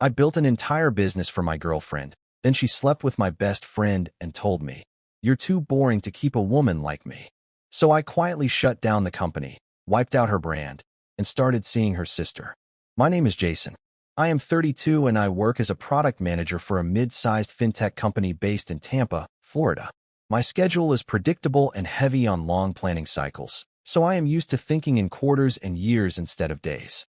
I built an entire business for my girlfriend. Then she slept with my best friend and told me, "You're too boring to keep a woman like me." So I quietly shut down the company, wiped out her brand, and started seeing her sister. My name is Jason. I am 32 and I work as a product manager for a mid-sized fintech company based in Tampa, Florida. My schedule is predictable and heavy on long planning cycles, so I am used to thinking in quarters and years instead of days.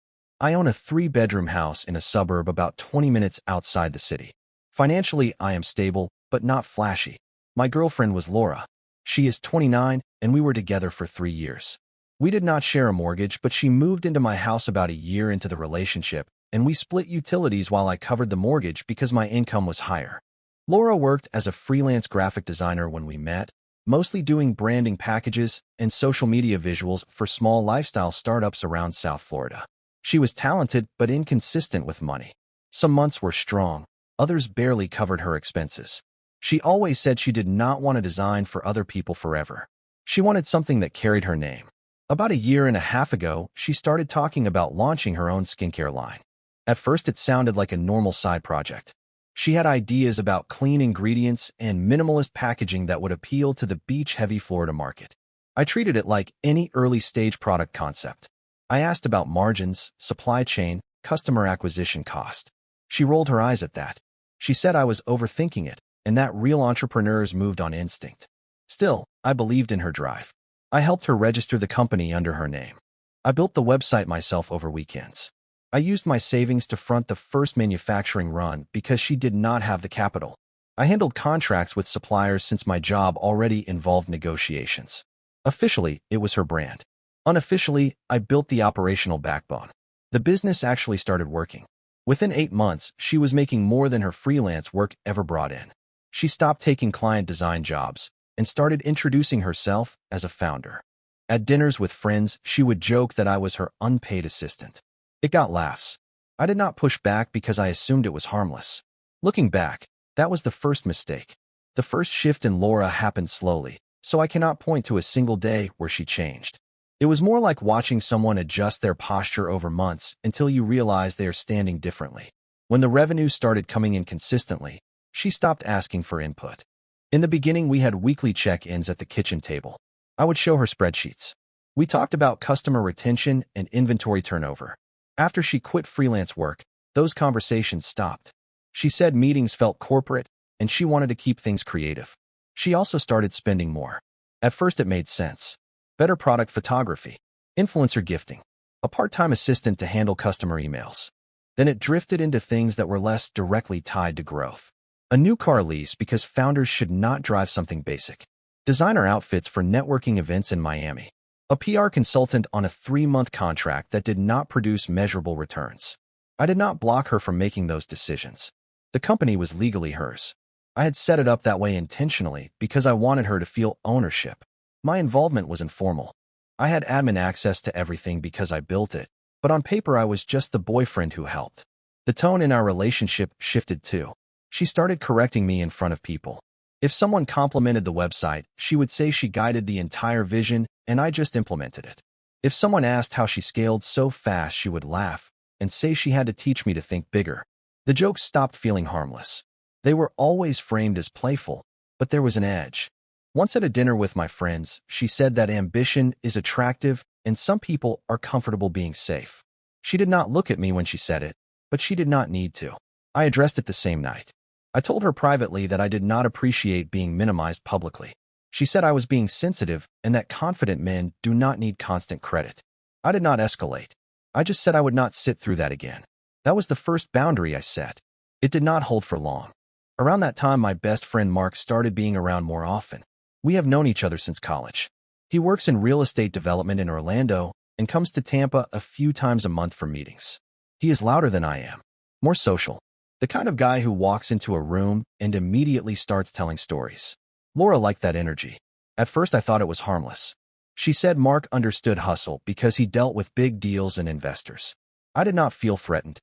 I own a 3-bedroom house in a suburb about 20 minutes outside the city. Financially, I am stable, but not flashy. My girlfriend was Laura. She is 29, and we were together for 3 years. We did not share a mortgage, but she moved into my house about a year into the relationship, and we split utilities while I covered the mortgage because my income was higher. Laura worked as a freelance graphic designer when we met, mostly doing branding packages and social media visuals for small lifestyle startups around South Florida. She was talented but inconsistent with money. Some months were strong, others barely covered her expenses. She always said she did not want to design for other people forever. She wanted something that carried her name. About a year and a half ago, she started talking about launching her own skincare line. At first, it sounded like a normal side project. She had ideas about clean ingredients and minimalist packaging that would appeal to the beach-heavy Florida market. I treated it like any early-stage product concept. I asked about margins, supply chain, customer acquisition cost. She rolled her eyes at that. She said I was overthinking it, and that real entrepreneurs moved on instinct. Still, I believed in her drive. I helped her register the company under her name. I built the website myself over weekends. I used my savings to front the first manufacturing run because she did not have the capital. I handled contracts with suppliers since my job already involved negotiations. Officially, it was her brand. Unofficially, I built the operational backbone. The business actually started working. Within 8 months, she was making more than her freelance work ever brought in. She stopped taking client design jobs and started introducing herself as a founder. At dinners with friends, she would joke that I was her unpaid assistant. It got laughs. I did not push back because I assumed it was harmless. Looking back, that was the first mistake. The first shift in Laura happened slowly, so I cannot point to a single day where she changed. It was more like watching someone adjust their posture over months until you realize they are standing differently. When the revenue started coming in consistently, she stopped asking for input. In the beginning, we had weekly check-ins at the kitchen table. I would show her spreadsheets. We talked about customer retention and inventory turnover. After she quit freelance work, those conversations stopped. She said meetings felt corporate, and she wanted to keep things creative. She also started spending more. At first, it made sense. Better product photography, influencer gifting, a part-time assistant to handle customer emails. Then it drifted into things that were less directly tied to growth. A new car lease because founders should not drive something basic. Designer outfits for networking events in Miami. A PR consultant on a 3-month contract that did not produce measurable returns. I did not block her from making those decisions. The company was legally hers. I had set it up that way intentionally because I wanted her to feel ownership. My involvement was informal. I had admin access to everything because I built it, but on paper I was just the boyfriend who helped. The tone in our relationship shifted too. She started correcting me in front of people. If someone complimented the website, she would say she guided the entire vision and I just implemented it. If someone asked how she scaled so fast, she would laugh and say she had to teach me to think bigger. The jokes stopped feeling harmless. They were always framed as playful, but there was an edge. Once at a dinner with my friends, she said that ambition is attractive and some people are comfortable being safe. She did not look at me when she said it, but she did not need to. I addressed it the same night. I told her privately that I did not appreciate being minimized publicly. She said I was being sensitive and that confident men do not need constant credit. I did not escalate. I just said I would not sit through that again. That was the first boundary I set. It did not hold for long. Around that time, my best friend Mark started being around more often. We have known each other since college. He works in real estate development in Orlando and comes to Tampa a few times a month for meetings. He is louder than I am, more social. The kind of guy who walks into a room and immediately starts telling stories. Laura liked that energy. At first, I thought it was harmless. She said Mark understood hustle because he dealt with big deals and investors. I did not feel threatened.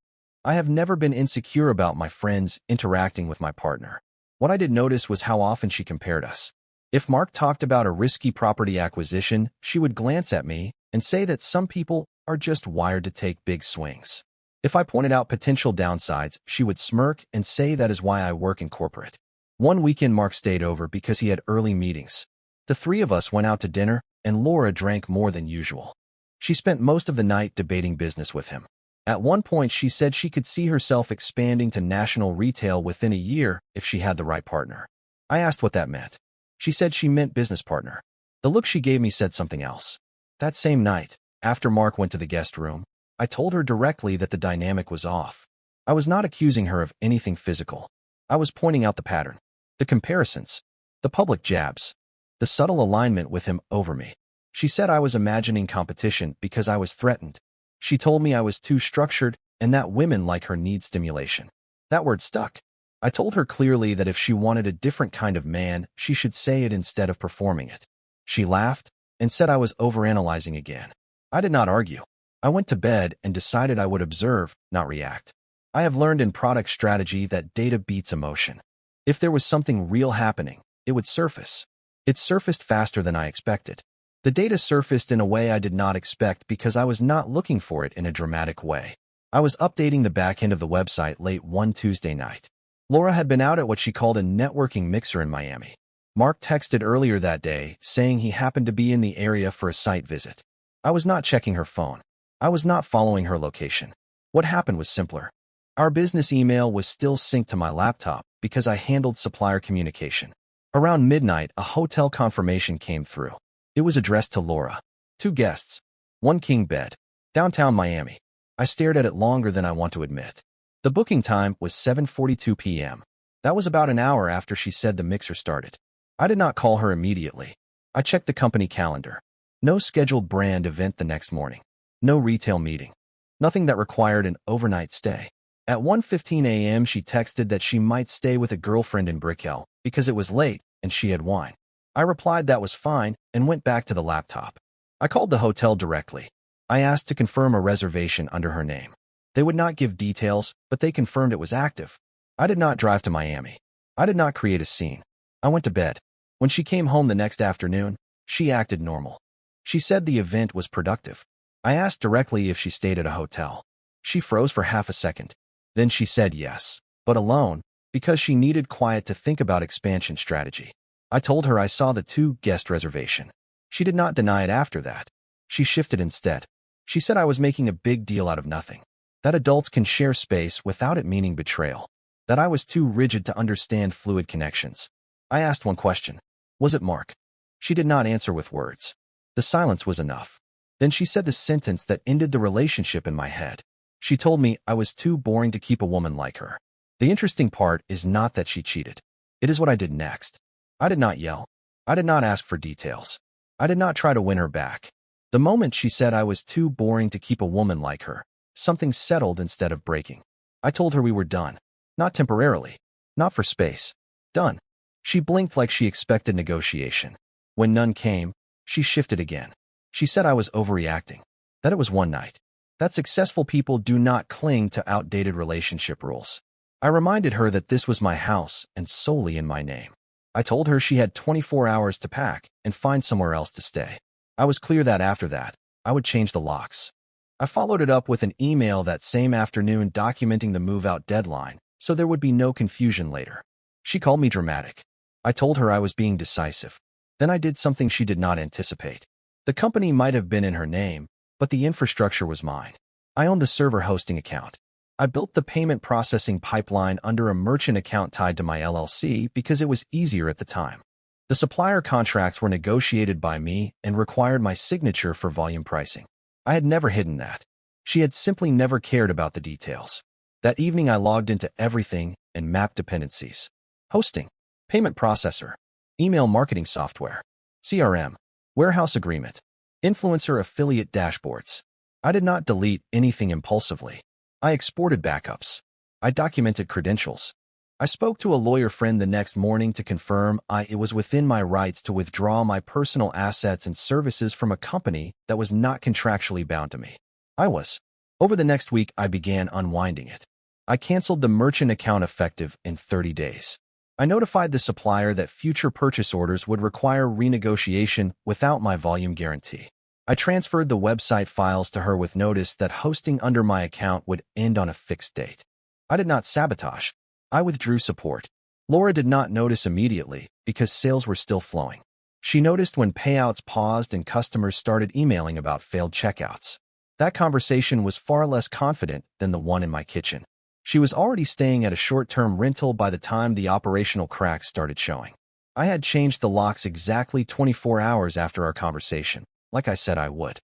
I have never been insecure about my friends interacting with my partner. What I did notice was how often she compared us. If Mark talked about a risky property acquisition, she would glance at me and say that some people are just wired to take big swings. If I pointed out potential downsides, she would smirk and say that is why I work in corporate. One weekend, Mark stayed over because he had early meetings. The three of us went out to dinner, and Laura drank more than usual. She spent most of the night debating business with him. At one point, she said she could see herself expanding to national retail within a year if she had the right partner. I asked what that meant. She said she meant business partner. The look she gave me said something else. That same night, after Mark went to the guest room, I told her directly that the dynamic was off. I was not accusing her of anything physical. I was pointing out the pattern, the comparisons, the public jabs, the subtle alignment with him over me. She said I was imagining competition because I was threatened. She told me I was too structured and that women like her need stimulation. That word stuck. I told her clearly that if she wanted a different kind of man, she should say it instead of performing it. She laughed and said I was overanalyzing again. I did not argue. I went to bed and decided I would observe, not react. I have learned in product strategy that data beats emotion. If there was something real happening, it would surface. It surfaced faster than I expected. The data surfaced in a way I did not expect because I was not looking for it in a dramatic way. I was updating the back end of the website late one Tuesday night. Laura had been out at what she called a networking mixer in Miami. Mark texted earlier that day saying he happened to be in the area for a site visit. I was not checking her phone. I was not following her location. What happened was simpler. Our business email was still synced to my laptop because I handled supplier communication. Around midnight, a hotel confirmation came through. It was addressed to Laura. 2 guests. 1 king bed. Downtown Miami. I stared at it longer than I want to admit. The booking time was 7:42 p.m. That was about an hour after she said the mixer started. I did not call her immediately. I checked the company calendar. No scheduled brand event the next morning. No retail meeting. Nothing that required an overnight stay. At 1:15 a.m. she texted that she might stay with a girlfriend in Brickell because it was late and she had wine. I replied that was fine and went back to the laptop. I called the hotel directly. I asked to confirm a reservation under her name. They would not give details, but they confirmed it was active. I did not drive to Miami. I did not create a scene. I went to bed. When she came home the next afternoon, she acted normal. She said the event was productive. I asked directly if she stayed at a hotel. She froze for half a second. Then she said yes, but alone, because she needed quiet to think about expansion strategy. I told her I saw the 2-guest reservation. She did not deny it after that. She shifted instead. She said I was making a big deal out of nothing. That adults can share space without it meaning betrayal. That I was too rigid to understand fluid connections. I asked one question. Was it Mark? She did not answer with words. The silence was enough. Then she said the sentence that ended the relationship in my head. She told me I was too boring to keep a woman like her. The interesting part is not that she cheated. It is what I did next. I did not yell. I did not ask for details. I did not try to win her back. The moment she said I was too boring to keep a woman like her, something settled instead of breaking. I told her we were done. Not temporarily. Not for space. Done. She blinked like she expected negotiation. When none came, she shifted again. She said I was overreacting. That it was one night. That successful people do not cling to outdated relationship rules. I reminded her that this was my house and solely in my name. I told her she had 24 hours to pack and find somewhere else to stay. I was clear that after that, I would change the locks. I followed it up with an email that same afternoon documenting the move-out deadline, so there would be no confusion later. She called me dramatic. I told her I was being decisive. Then I did something she did not anticipate. The company might have been in her name, but the infrastructure was mine. I owned the server hosting account. I built the payment processing pipeline under a merchant account tied to my LLC because it was easier at the time. The supplier contracts were negotiated by me and required my signature for volume pricing. I had never hidden that. She had simply never cared about the details. That evening I logged into everything and mapped dependencies. Hosting, payment processor, email marketing software, CRM, warehouse agreement, influencer affiliate dashboards. I did not delete anything impulsively. I exported backups. I documented credentials. I spoke to a lawyer friend the next morning to confirm it was within my rights to withdraw my personal assets and services from a company that was not contractually bound to me. I was. Over the next week, I began unwinding it. I canceled the merchant account effective in 30 days. I notified the supplier that future purchase orders would require renegotiation without my volume guarantee. I transferred the website files to her with notice that hosting under my account would end on a fixed date. I did not sabotage. I withdrew support. Laura did not notice immediately because sales were still flowing. She noticed when payouts paused and customers started emailing about failed checkouts. That conversation was far less confident than the one in my kitchen. She was already staying at a short-term rental by the time the operational cracks started showing. I had changed the locks exactly 24 hours after our conversation, like I said I would.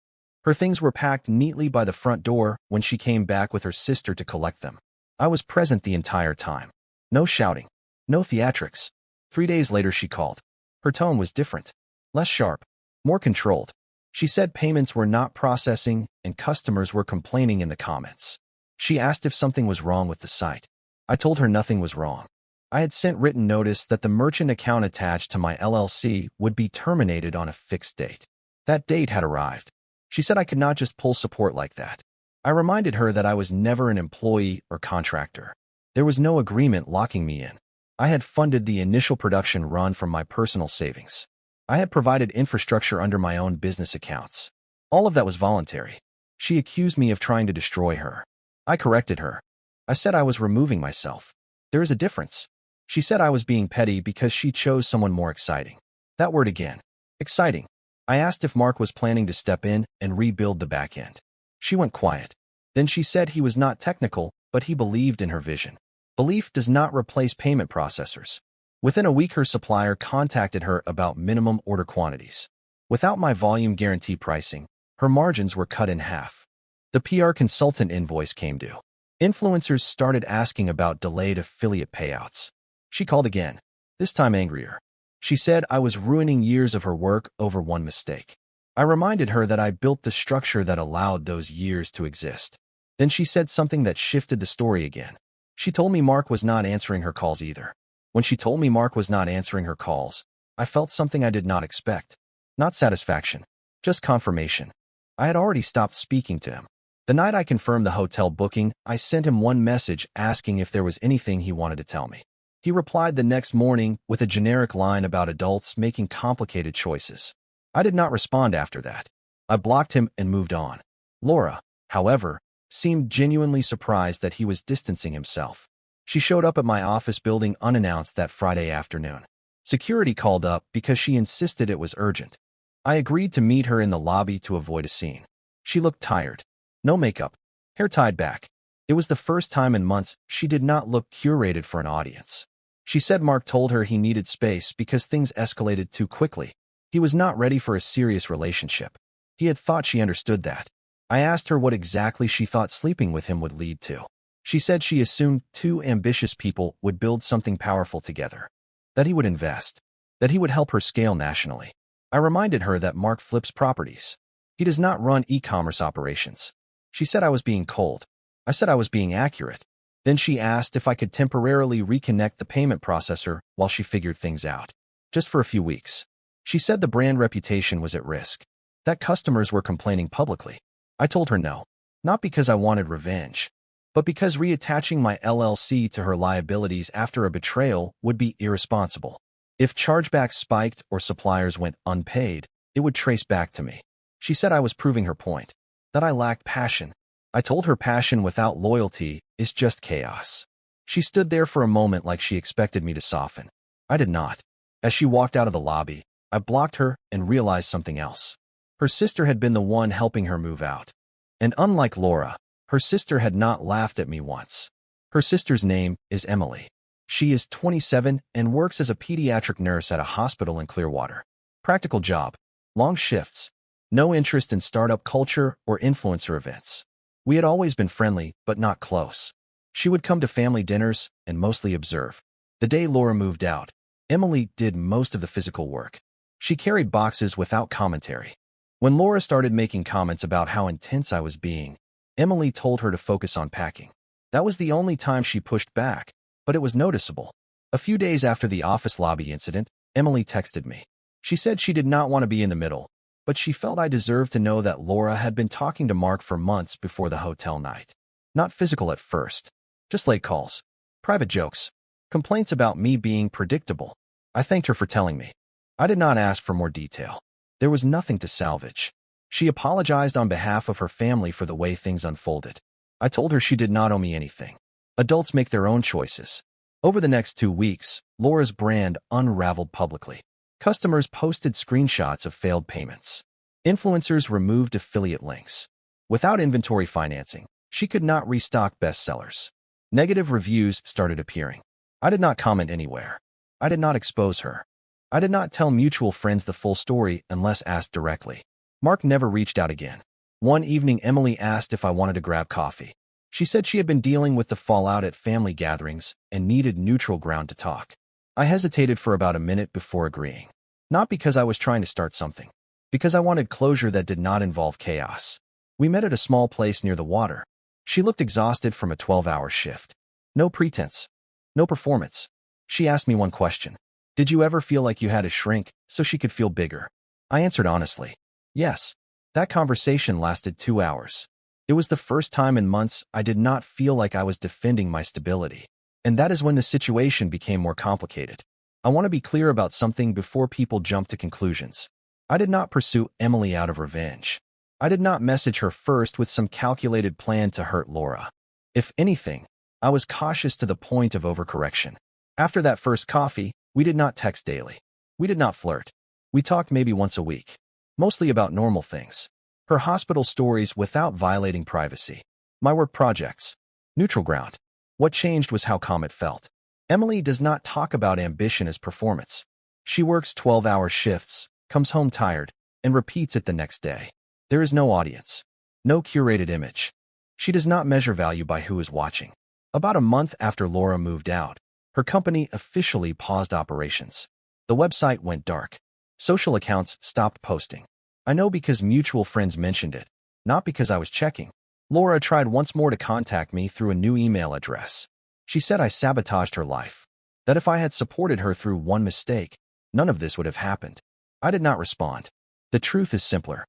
Her things were packed neatly by the front door when she came back with her sister to collect them. I was present the entire time. No shouting. No theatrics. 3 days later she called. Her tone was different. Less sharp. More controlled. She said payments were not processing and customers were complaining in the comments. She asked if something was wrong with the site. I told her nothing was wrong. I had sent written notice that the merchant account attached to my LLC would be terminated on a fixed date. That date had arrived. She said I could not just pull support like that. I reminded her that I was never an employee or contractor. There was no agreement locking me in. I had funded the initial production run from my personal savings. I had provided infrastructure under my own business accounts. All of that was voluntary. She accused me of trying to destroy her. I corrected her. I said I was removing myself. There is a difference. She said I was being petty because she chose someone more exciting. That word again. Exciting. I asked if Mark was planning to step in and rebuild the back end. She went quiet. Then she said he was not technical, but he believed in her vision. Belief does not replace payment processors. Within a week, her supplier contacted her about minimum order quantities. Without my volume guarantee pricing, her margins were cut in half. The PR consultant invoice came due. Influencers started asking about delayed affiliate payouts. She called again, this time angrier. She said I was ruining years of her work over one mistake. I reminded her that I built the structure that allowed those years to exist. Then she said something that shifted the story again. She told me Mark was not answering her calls either. When she told me Mark was not answering her calls, I felt something I did not expect. Not satisfaction, just confirmation. I had already stopped speaking to him. The night I confirmed the hotel booking, I sent him one message asking if there was anything he wanted to tell me. He replied the next morning with a generic line about adults making complicated choices. I did not respond after that. I blocked him and moved on. Laura, however, seemed genuinely surprised that he was distancing himself. She showed up at my office building unannounced that Friday afternoon. Security called up because she insisted it was urgent. I agreed to meet her in the lobby to avoid a scene. She looked tired. No makeup. Hair tied back. It was the first time in months she did not look curated for an audience. She said Mark told her he needed space because things escalated too quickly. He was not ready for a serious relationship. He had thought she understood that. I asked her what exactly she thought sleeping with him would lead to. She said she assumed two ambitious people would build something powerful together. That he would invest. That he would help her scale nationally. I reminded her that Mark flips properties. He does not run e-commerce operations. She said I was being cold. I said I was being accurate. Then she asked if I could temporarily reconnect the payment processor while she figured things out. Just for a few weeks. She said the brand reputation was at risk. That customers were complaining publicly. I told her no. Not because I wanted revenge, but because reattaching my LLC to her liabilities after a betrayal would be irresponsible. If chargebacks spiked or suppliers went unpaid, it would trace back to me. She said I was proving her point. That I lacked passion. I told her passion without loyalty is just chaos. She stood there for a moment like she expected me to soften. I did not. As she walked out of the lobby, I blocked her and realized something else. Her sister had been the one helping her move out. And unlike Laura, her sister had not laughed at me once. Her sister's name is Emily. She is 27 and works as a pediatric nurse at a hospital in Clearwater. Practical job. Long shifts. No interest in startup culture or influencer events. We had always been friendly, but not close. She would come to family dinners and mostly observe. The day Laura moved out, Emily did most of the physical work. She carried boxes without commentary. When Laura started making comments about how intense I was being, Emily told her to focus on packing. That was the only time she pushed back, but it was noticeable. A few days after the office lobby incident, Emily texted me. She said she did not want to be in the middle, but she felt I deserved to know that Laura had been talking to Mark for months before the hotel night. Not physical at first, just late calls, private jokes, complaints about me being predictable. I thanked her for telling me. I did not ask for more detail. There was nothing to salvage. She apologized on behalf of her family for the way things unfolded. I told her she did not owe me anything. Adults make their own choices. Over the next 2 weeks, Laura's brand unraveled publicly. Customers posted screenshots of failed payments. Influencers removed affiliate links. Without inventory financing, she could not restock bestsellers. Negative reviews started appearing. I did not comment anywhere. I did not expose her. I did not tell mutual friends the full story unless asked directly. Mark never reached out again. One evening, Emily asked if I wanted to grab coffee. She said she had been dealing with the fallout at family gatherings and needed neutral ground to talk. I hesitated for about a minute before agreeing. Not because I was trying to start something, because I wanted closure that did not involve chaos. We met at a small place near the water. She looked exhausted from a 12-hour shift. No pretense. No performance. She asked me one question. Did you ever feel like you had to shrink so she could feel bigger? I answered honestly. Yes. That conversation lasted 2 hours. It was the first time in months I did not feel like I was defending my stability. And that is when the situation became more complicated. I want to be clear about something before people jump to conclusions. I did not pursue Emily out of revenge. I did not message her first with some calculated plan to hurt Laura. If anything, I was cautious to the point of overcorrection. After that first coffee, we did not text daily. We did not flirt. We talked maybe once a week. Mostly about normal things. Her hospital stories without violating privacy. My work projects. Neutral ground. What changed was how calm it felt. Emily does not talk about ambition as performance. She works 12-hour shifts, comes home tired, and repeats it the next day. There is no audience. No curated image. She does not measure value by who is watching. About a month after Laura moved out, her company officially paused operations. The website went dark. Social accounts stopped posting. I know because mutual friends mentioned it, not because I was checking. Laura tried once more to contact me through a new email address. She said I sabotaged her life, that if I had supported her through one mistake, none of this would have happened. I did not respond. The truth is simpler.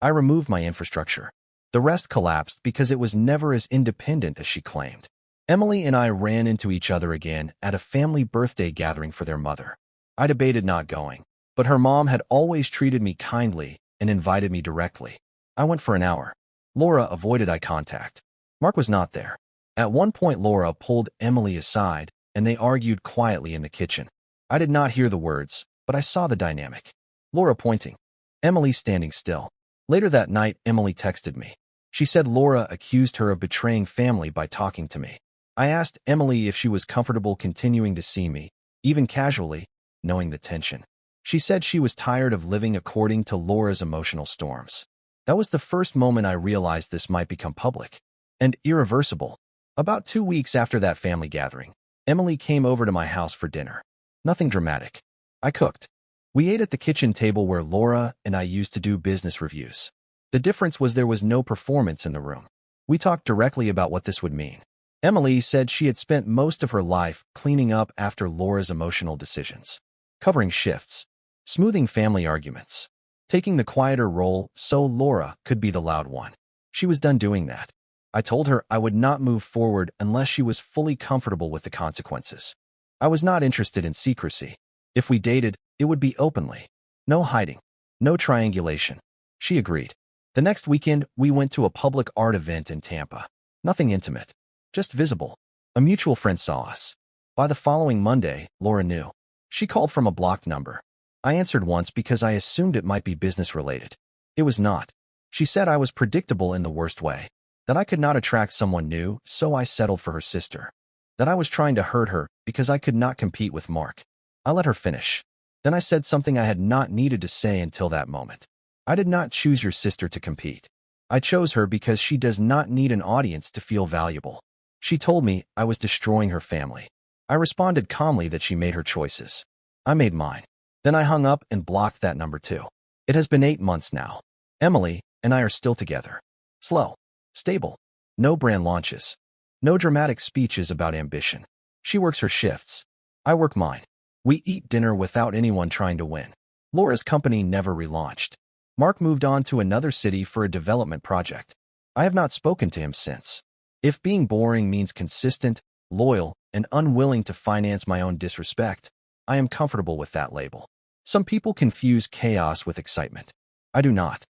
I removed my infrastructure. The rest collapsed because it was never as independent as she claimed. Emily and I ran into each other again at a family birthday gathering for their mother. I debated not going, but her mom had always treated me kindly and invited me directly. I went for an hour. Laura avoided eye contact. Mark was not there. At one point, Laura pulled Emily aside, and they argued quietly in the kitchen. I did not hear the words, but I saw the dynamic. Laura pointing. Emily standing still. Later that night, Emily texted me. She said Laura accused her of betraying family by talking to me. I asked Emily if she was comfortable continuing to see me, even casually, knowing the tension. She said she was tired of living according to Laura's emotional storms. That was the first moment I realized this might become public and irreversible. About 2 weeks after that family gathering, Emily came over to my house for dinner. Nothing dramatic. I cooked. We ate at the kitchen table where Laura and I used to do business reviews. The difference was there was no performance in the room. We talked directly about what this would mean. Emily said she had spent most of her life cleaning up after Laura's emotional decisions, covering shifts, smoothing family arguments, taking the quieter role so Laura could be the loud one. She was done doing that. I told her I would not move forward unless she was fully comfortable with the consequences. I was not interested in secrecy. If we dated, it would be openly. No hiding. No triangulation. She agreed. The next weekend, we went to a public art event in Tampa. Nothing intimate. Just visible. A mutual friend saw us. By the following Monday, Laura knew. She called from a blocked number. I answered once because I assumed it might be business-related. It was not. She said I was predictable in the worst way, that I could not attract someone new, so I settled for her sister, that I was trying to hurt her because I could not compete with Mark. I let her finish. Then I said something I had not needed to say until that moment. I did not choose your sister to compete. I chose her because she does not need an audience to feel valuable. She told me I was destroying her family. I responded calmly that she made her choices. I made mine. Then I hung up and blocked that number too. It has been 8 months now. Emily and I are still together. Slow. Stable. No brand launches. No dramatic speeches about ambition. She works her shifts. I work mine. We eat dinner without anyone trying to win. Laura's company never relaunched. Mark moved on to another city for a development project. I have not spoken to him since. If being boring means consistent, loyal, and unwilling to finance my own disrespect, I am comfortable with that label. Some people confuse chaos with excitement. I do not.